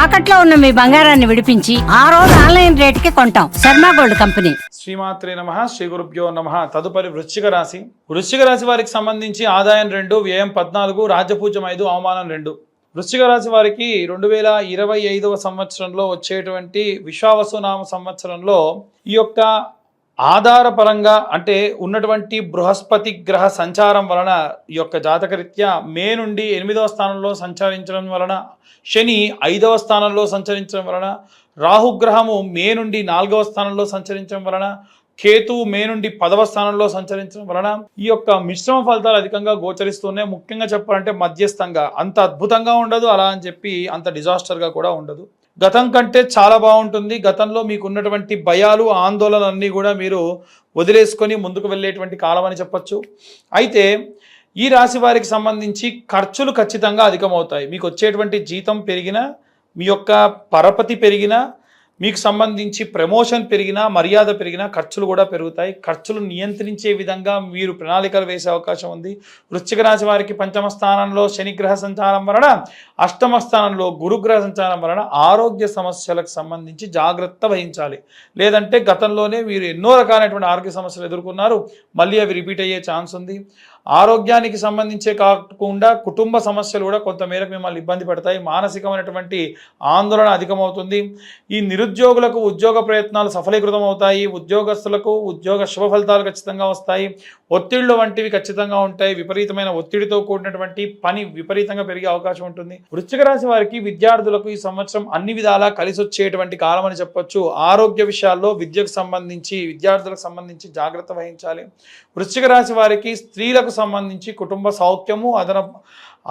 తాకట్లో ఉన్న మీ బంగారాన్ని విడిపించి ఆ రోజు ఆన్లైన్ రేటుకి కొంటాం. Sharma gold company. శ్రీమాత్రే నమః, శ్రీ గురుభ్యో నమః. తదుపరి వృశ్చిక రాశి వారికి సంబంధించి ఆదాయం 2, వ్యయం 14, రాజ్యపూజ్యం 5, అవమానం 2. వృశ్చిక రాశి వారికి 2025వ సంవత్సరంలో వచ్చేటువంటి విశ్వావసునామ సంవత్సరంలో ఈ యొక్క ఆధారపరంగా అంటే ఉన్నటువంటి బృహస్పతి గ్రహ సంచారం వలన ఈ యొక్క జాతకరీత్యా మే నుండి 8వ స్థానంలో సంచరించడం వలన, శని 5వ స్థానంలో సంచరించడం వలన, రాహుగ్రహము మే నుండి 4వ స్థానంలో సంచరించడం వలన, కేతువు మే నుండి 10వ స్థానంలో సంచరించడం వలన ఈ యొక్క మిశ్రమ ఫలితాలు అధికంగా గోచరిస్తున్నాయి. ముఖ్యంగా చెప్పాలంటే మధ్యస్థంగా, అంత అద్భుతంగా ఉండదు, అలా అని చెప్పి అంత డిజాస్టర్గా కూడా ఉండదు. గతం కంటే చాలా బాగుంటుంది. గతంలో మీకు ఉన్నటువంటి భయాలు, ఆందోళనలన్నీ కూడా మీరు వదిలేసుకొని ముందుకు వెళ్ళేటువంటి కాలం అని చెప్పచ్చు. అయితే ఈ రాశి వారికి సంబంధించి ఖర్చులు ఖచ్చితంగా అధికమవుతాయి. మీకు వచ్చేటువంటి జీతం పెరిగినా, మీ యొక్క పరపతి పెరిగినా, మీకు సంబంధించి ప్రమోషన్ పెరిగినా, మర్యాద పెరిగినా ఖర్చులు కూడా పెరుగుతాయి. ఖర్చులు నియంత్రించే విధంగా మీరు ప్రణాళికలు వేసే అవకాశం ఉంది. వృశ్చిక రాశి వారికి 5వ స్థానంలో శనిగ్రహ సంచారం వలన, 8వ స్థానంలో గురుగ్రహ సంచారం వలన ఆరోగ్య సమస్యలకు సంబంధించి జాగ్రత్త వహించాలి. లేదంటే గతంలోనే మీరు ఎన్నో రకాలైనటువంటి ఆరోగ్య సమస్యలు ఎదుర్కొన్నారు, మళ్ళీ అవి రిపీట్ అయ్యే ఛాన్స్ ఉంది. ఆరోగ్యానికి సంబంధించే కాకుండా కుటుంబ సమస్యలు కూడా కొంతమేరకు మిమ్మల్ని ఇబ్బంది పడతాయి. మానసికమైనటువంటి ఆందోళన అధికమవుతుంది. ఈ నిరుద్యోగులకు ఉద్యోగ ప్రయత్నాలు సఫలీకృతం అవుతాయి. ఉద్యోగస్తులకు ఉద్యోగ శుభ ఫలితాలు ఖచ్చితంగా వస్తాయి. ఒత్తిళ్లు వంటివి ఖచ్చితంగా ఉంటాయి. విపరీతమైన ఒత్తిడితో కూడినటువంటి పని విపరీతంగా పెరిగే అవకాశం ఉంటుంది. వృశ్చిక రాశి వారికి, విద్యార్థులకు ఈ సంవత్సరం అన్ని విధాలా కలిసి వచ్చేటువంటి కాలం అని చెప్పొచ్చు. ఆరోగ్య విషయాల్లో విద్యకు సంబంధించి, విద్యార్థులకు సంబంధించి జాగ్రత్త వహించాలి. వృశ్చిక రాశి వారికి స్త్రీలకు సంబంధించి కుటుంబ సౌఖ్యము,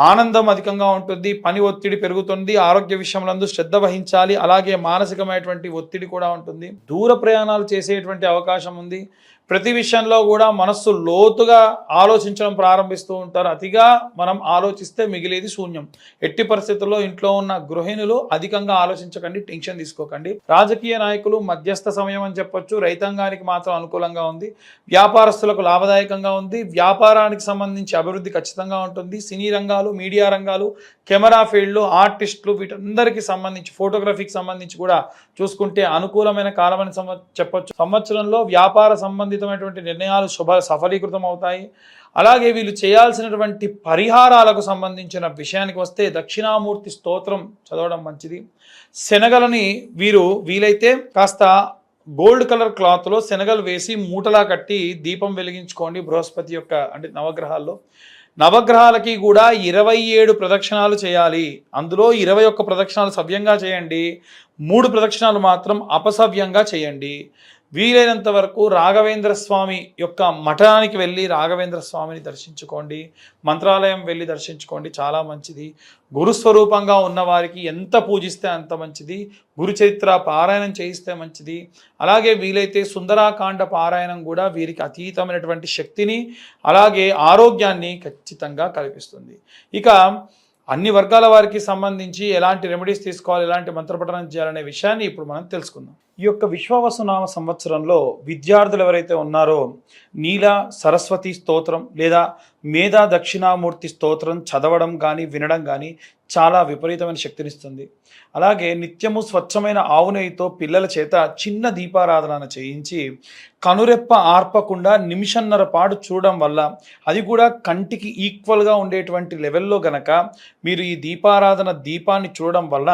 ఆనందం అధికంగా ఉంటుంది. పని ఒత్తిడి పెరుగుతుంది. ఆరోగ్య విషయంలో శ్రద్ధ వహించాలి. అలాగే మానసికమైనటువంటి ఒత్తిడి కూడా ఉంటుంది. దూర ప్రయాణాలు చేసేటువంటి అవకాశం ఉంది. ప్రతి విషయంలో కూడా మనస్సు లోతుగా ఆలోచించడం ప్రారంభిస్తూ ఉంటారు. అతిగా మనం ఆలోచిస్తే మిగిలేది శూన్యం. ఎట్టి పరిస్థితుల్లో ఇంట్లో ఉన్న గృహిణులు అధికంగా ఆలోచించకండి, టెన్షన్ తీసుకోకండి. రాజకీయ నాయకులు మధ్యస్థ సమయం అని చెప్పొచ్చు. రైతాంగానికి మాత్రం అనుకూలంగా ఉంది. వ్యాపారస్తులకు లాభదాయకంగా ఉంది. వ్యాపారానికి సంబంధించి అభివృద్ధి ఖచ్చితంగా ఉంటుంది. సినీ రంగాలు, మీడియా రంగాలు, కెమెరా ఫీల్డ్లు, ఆర్టిస్టులు, వీటందరికీ సంబంధించి, ఫోటోగ్రఫీకి సంబంధించి కూడా చూసుకుంటే అనుకూలమైన కాలం అని చెప్పొచ్చు. సంవత్సరంలో వ్యాపార సంబంధితమైనటువంటి నిర్ణయాలు సఫలీకృతం అవుతాయి. అలాగే వీళ్ళు చేయాల్సినటువంటి పరిహారాలకు సంబంధించిన విషయానికి వస్తే దక్షిణామూర్తి స్తోత్రం చదవడం మంచిది. శనగలని వీలైతే కాస్త గోల్డ్ కలర్ క్లాత్లో శనగలు వేసి మూటలా కట్టి దీపం వెలిగించుకోండి. బృహస్పతి యొక్క అంటే నవగ్రహాలకి కూడా 27 ప్రదక్షిణాలు చేయాలి. అందులో 21 ప్రదక్షిణాలు సవ్యంగా చేయండి. 3 ప్రదక్షిణాలు మాత్రం అపసవ్యంగా చేయండి. వీలైనంత వరకు రాఘవేంద్ర స్వామి యొక్క మఠానికి వెళ్ళి రాఘవేంద్ర స్వామిని దర్శించుకోండి. మంత్రాలయం వెళ్ళి దర్శించుకోండి, చాలా మంచిది. గురుస్వరూపంగా ఉన్నవారికి ఎంత పూజిస్తే అంత మంచిది. గురు చరిత్ర పారాయణం చేయిస్తే మంచిది. అలాగే వీలైతే సుందరాకాండ పారాయణం కూడా వీరికి అతీతమైనటువంటి శక్తిని, అలాగే ఆరోగ్యాన్ని ఖచ్చితంగా కల్పిస్తుంది. ఇక అన్ని వర్గాల వారికి సంబంధించి ఎలాంటి రెమెడీస్ తీసుకోవాలి, ఎలాంటి మంత్రపఠనం చేయాలనే విషయాన్ని ఇప్పుడు మనం తెలుసుకుందాం. ఈ యొక్క విశ్వావసునామ సంవత్సరంలో విద్యార్థులు ఎవరైతే ఉన్నారో నీల సరస్వతి స్తోత్రం లేదా మేధా దక్షిణామూర్తి స్తోత్రం చదవడం కానీ వినడం కానీ చాలా విపరీతమైన శక్తినిస్తుంది. అలాగే నిత్యము స్వచ్ఛమైన ఆవు నెయ్యితో పిల్లల చేత చిన్న దీపారాధన చేయించి కనురెప్ప ఆర్పకుండా నిమిషన్నర పాటు చూడడం వల్ల, అది కూడా కంటికి ఈక్వల్గా ఉండేటువంటి లెవెల్లో గనక మీరు ఈ దీపాన్ని చూడడం వల్ల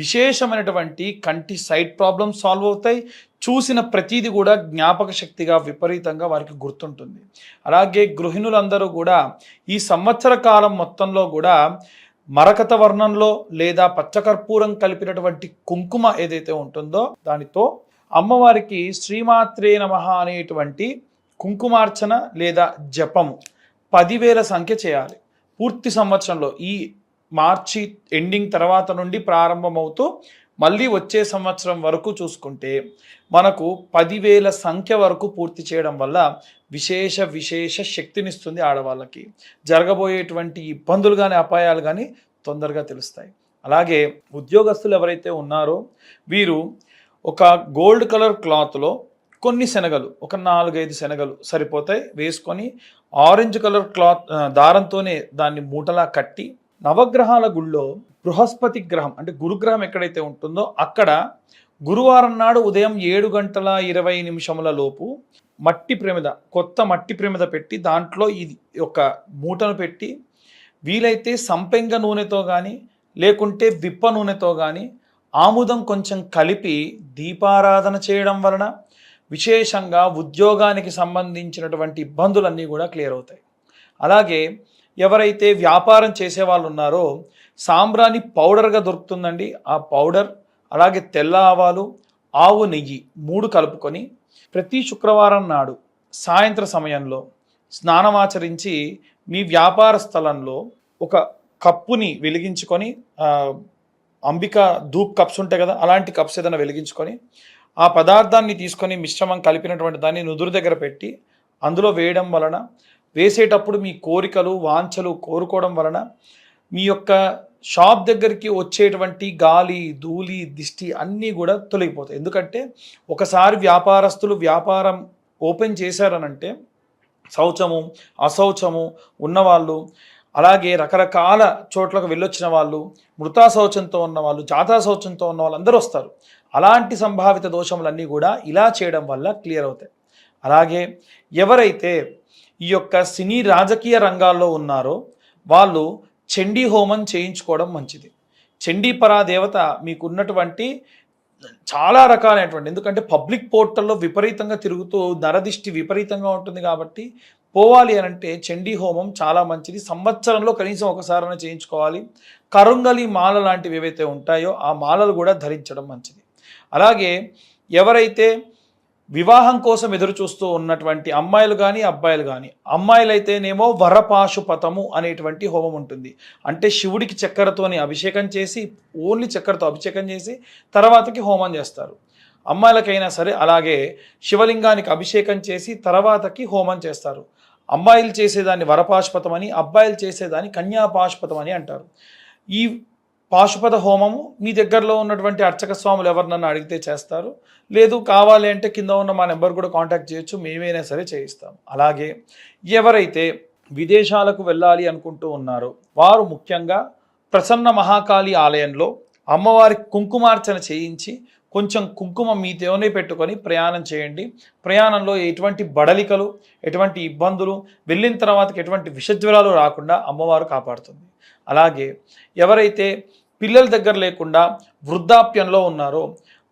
విశేషమైనటువంటి కంటి సైట్ ప్రాబ్లమ్స్ సాల్వ్ అవుతాయి. చూసిన ప్రతీది కూడా జ్ఞాపక శక్తిగా విపరీతంగా వారికి గుర్తుంటుంది. అలాగే గృహిణులందరూ కూడా ఈ సంవత్సర కాలం మొత్తంలో కూడా మరకత వర్ణంలో లేదా పచ్చకర్పూరం కలిపినటువంటి కుంకుమ ఏదైతే ఉంటుందో దానితో అమ్మవారికి శ్రీమాత్రే నమః అనేటువంటి కుంకుమార్చన లేదా జపము 10,000 సంఖ్య చేయాలి. పూర్తి సంవత్సరంలో ఈ మార్చి ఎండింగ్ తర్వాత నుండి ప్రారంభమవుతూ మళ్ళీ వచ్చే సంవత్సరం వరకు చూసుకుంటే మనకు 10,000 సంఖ్య వరకు పూర్తి చేయడం వల్ల విశేష శక్తినిస్తుంది. ఆడవాళ్ళకి జరగబోయేటువంటి ఇబ్బందులు కానీ అపాయాలు కానీ తొందరగా తెలుస్తాయి. అలాగే ఉద్యోగస్తులు ఎవరైతే ఉన్నారో వీరు ఒక గోల్డ్ కలర్ క్లాత్లో కొన్ని శనగలు, ఒక 4-5 శనగలు సరిపోతాయి, వేసుకొని ఆరెంజ్ కలర్ క్లాత్ దారంతోనే దాన్ని మూటలా కట్టి నవగ్రహాల గుళ్ళో బృహస్పతి గ్రహం అంటే గురుగ్రహం ఎక్కడైతే ఉంటుందో అక్కడ గురువారం నాడు ఉదయం 7:20 లోపు మట్టి ప్రమిద, కొత్త మట్టి ప్రమిద పెట్టి దాంట్లో ఇది ఒక మూటను పెట్టి వీలైతే సంపెంగ నూనెతో కానీ లేకుంటే విప్ప నూనెతో కానీ ఆముదం కొంచెం కలిపి దీపారాధన చేయడం వలన విశేషంగా ఉద్యోగానికి సంబంధించినటువంటి ఇబ్బందులన్నీ కూడా క్లియర్ అవుతాయి. అలాగే ఎవరైతే వ్యాపారం చేసే వాళ్ళు ఉన్నారో సాంబ్రాణి పౌడర్గా దొరుకుతుందండి. ఆ పౌడర్ అలాగే తెల్ల ఆవాలు, ఆవు నెయ్యి 3 కలుపుకొని ప్రతి శుక్రవారం నాడు సాయంత్ర సమయంలో స్నానమాచరించి మీ వ్యాపార స్థలంలో ఒక కప్పుని వెలిగించుకొని అంబిక ధూప్ కప్స్ ఉంటాయి కదా, అలాంటి కప్స్ ఏదైనా వెలిగించుకొని ఆ పదార్థాన్ని తీసుకొని మిశ్రమం కలిపినటువంటి దాన్ని నుదురు దగ్గర పెట్టి అందులో వేయడం వలన, వేసేటప్పుడు మీ కోరికలు వాంఛలు కోరుకోవడం వలన మీ యొక్క షాప్ దగ్గరికి వచ్చేటువంటి గాలి ధూళి దిష్టి అన్నీ కూడా తొలగిపోతాయి. ఎందుకంటే ఒకసారి వ్యాపారస్తులు వ్యాపారం ఓపెన్ చేశారనంటే శౌచము అశౌచము ఉన్నవాళ్ళు, అలాగే రకరకాల చోట్లకు వెళ్ళొచ్చిన వాళ్ళు, మృతా శౌచంతో ఉన్నవాళ్ళు, జాతా శౌచంతో ఉన్న వాళ్ళు అందరూ వస్తారు. అలాంటి సంభావిత దోషములన్నీ కూడా ఇలా చేయడం వల్ల క్లియర్ అవుతాయి. అలాగే ఎవరైతే ఈ యొక్క సినీ రాజకీయ రంగాల్లో ఉన్నారో వాళ్ళు చండీ హోమం చేయించుకోవడం మంచిది. చండీ పరాదేవత మీకు ఉన్నటువంటి చాలా రకాలైనటువంటి, ఎందుకంటే పబ్లిక్ పోర్టల్లో విపరీతంగా తిరుగుతూ నరదిష్టి విపరీతంగా ఉంటుంది కాబట్టి పోవాలి అని అంటే చండీ హోమం చాలా మంచిది. సంవత్సరంలో కనీసం ఒకసారైనా చేయించుకోవాలి. కరుంగలి మాల లాంటివి ఏవైతే ఉంటాయో ఆ మాలలు కూడా ధరించడం మంచిది. అలాగే ఎవరైతే వివాహం కోసం ఎదురు చూస్తూ ఉన్నటువంటి అమ్మాయిలు కానీ అబ్బాయిలు కానీ, అమ్మాయిలైతేనేమో వరపాశుపతము అనేటువంటి హోమం ఉంటుంది. అంటే శివుడికి చక్కెరతోని అభిషేకం చేసి, ఓన్లీ చక్కెరతో అభిషేకం చేసి తర్వాతకి హోమం చేస్తారు. అమ్మాయిలకైనా సరే అలాగే శివలింగానికి అభిషేకం చేసి తర్వాతకి హోమం చేస్తారు. అమ్మాయిలు చేసేదాన్ని వరపాశుపతం అని, అబ్బాయిలు చేసేదాన్ని కన్యాపాశుపతం అని అంటారు. ఈ పాశుపత హోమము మీ దగ్గరలో ఉన్నటువంటి అర్చక స్వాములు ఎవరినన్నా అడిగితే చేస్తారు. లేదు కావాలి అంటే కింద ఉన్న మా నెంబర్ కూడా కాంటాక్ట్ చేయొచ్చు, మేమైనా సరే చేయిస్తాం. అలాగే ఎవరైతే విదేశాలకు వెళ్ళాలి అనుకుంటూ ఉన్నారో వారు ముఖ్యంగా ప్రసన్న మహాకాళి ఆలయంలో అమ్మవారి కుంకుమార్చన చేయించి కొంచెం కుంకుమ మీతోనే పెట్టుకొని ప్రయాణం చేయండి. ప్రయాణంలో ఎటువంటి బడలికలు, ఎటువంటి ఇబ్బందులు, వెళ్ళిన తర్వాతకి ఎటువంటి విషజ్వరాలు రాకుండా అమ్మవారు కాపాడుతుంది. అలాగే ఎవరైతే పిల్లల దగ్గర లేకుండా వృద్ధాప్యంలో ఉన్నారో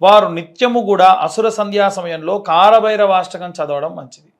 వారు నిత్యము కూడా అసుర సంధ్యా సమయంలో కాలభైరవాష్టకం చదవడం మంచిది,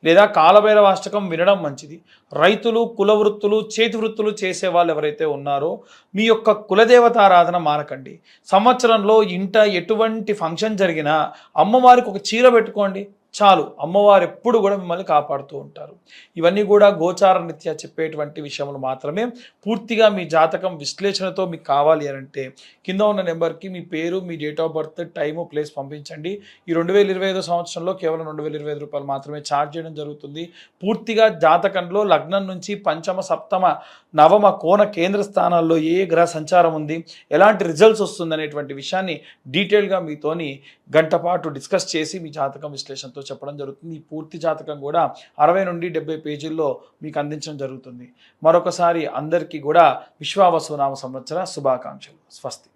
లేదా కాలభైరవాష్టకం వినడం మంచిది. రైతులు, కుల వృత్తులు, చేతి వృత్తులు చేసే వాళ్ళు ఎవరైతే ఉన్నారో మీ యొక్క కులదేవతారాధన మానకండి. సంవత్సరంలో ఇంట ఎటువంటి ఫంక్షన్ జరిగినా అమ్మవారికి ఒక చీర పెట్టుకోండి చాలు, అమ్మవారు ఎప్పుడు కూడా మిమ్మల్ని కాపాడుతూ ఉంటారు. ఇవన్నీ కూడా గోచార రీత్యా చెప్పేటువంటి విషయములు మాత్రమే. పూర్తిగా మీ జాతకం విశ్లేషణతో మీకు కావాలి అని అంటే కింద ఉన్న నెంబర్కి మీ పేరు, మీ date of birth, time, place పంపించండి. ఈ 2025 సంవత్సరంలో కేవలం 2025 రూపాయలు మాత్రమే ఛార్జ్ చేయడం జరుగుతుంది. పూర్తిగా జాతకంలో లగ్నం నుంచి పంచమ, సప్తమ, నవమ, కోణ కేంద్ర స్థానాల్లో ఏ గ్రహ సంచారం ఉంది, ఎలాంటి రిజల్ట్స్ వస్తుంది అనేటువంటి విషయాన్ని డీటెయిల్గా మీతోని గంట పాటు డిస్కస్ చేసి మీ జాతకం విశ్లేషణతో చెప్పడం జరుగుతుంది. ఈ పూర్తి జాతకం కూడా 60 నుండి 70 పేజీల్లో మీకు అందించడం జరుగుతుంది. మరొకసారి అందరికీ కూడా విశ్వావసు నామ సంవత్సర శుభాకాంక్షలు. స్వస్తి.